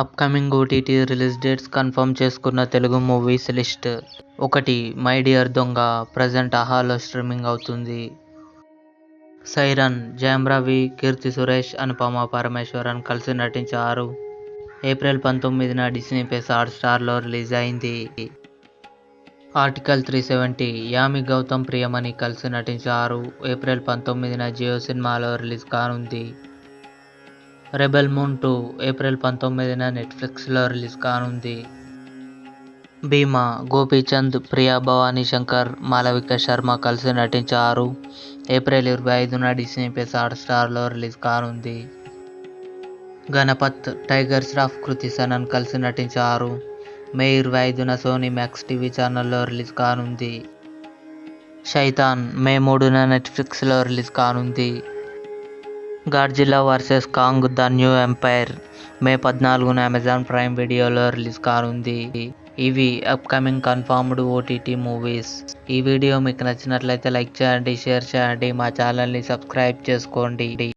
Upcoming OTT release dates confirm చేసుకున్న Telugu movies list. 1. My dear Donga present ఆహాలో streaming అవుతుంది. Siren Jayam Ravi, Keerthy Suresh, Anupama Parameswaran కలిసి నటించారు. ఏప్రిల్ 19న డిస్నీ ప్లస్ హాట్‌స్టార్లో రిలీజ్ అయింది. ఆర్టికల్ 370 యామి గౌతమ్, ప్రియమణి కలిసి నటించారు. ఏప్రిల్ 19న జియో సినిమాలో రిలీజ్ కానుంది. రెబెల్ మూన్ 2 ఏప్రిల్ 19న నెట్ఫ్లిక్స్లో రిలీజ్ కానుంది. భీమా గోపీచంద్, ప్రియా భవానీ శంకర్, మాళవిక శర్మ కలిసి నటించారు. ఏప్రిల్ 25న డిస్నీ ప్లస్ హాట్‌స్టార్లో రిలీజ్ కానుంది. గణపత్ టైగర్ ష్రాఫ్, కృతి సనన్ కలిసి నటించారు. మే 25న సోనీ మ్యాక్స్ టీవీ ఛానల్లో రిలీజ్ కానుంది. శైతాన్ మే 3న నెట్ఫ్లిక్స్లో రిలీజ్ కానుంది. Godzilla versus Kong the new empire May 14న అమెజాన్ ప్రైమ్ వీడియోలో రిలీజ్ కానుంది. ఇవి అప్కమింగ్ కన్ఫర్మ్డ్ ఓటీటీ మూవీస్. ఈ వీడియో మీకు నచ్చినట్లయితే లైక్ చేయండి, షేర్ చేయండి, మా ఛానల్ని సబ్స్క్రైబ్ చేసుకోండి.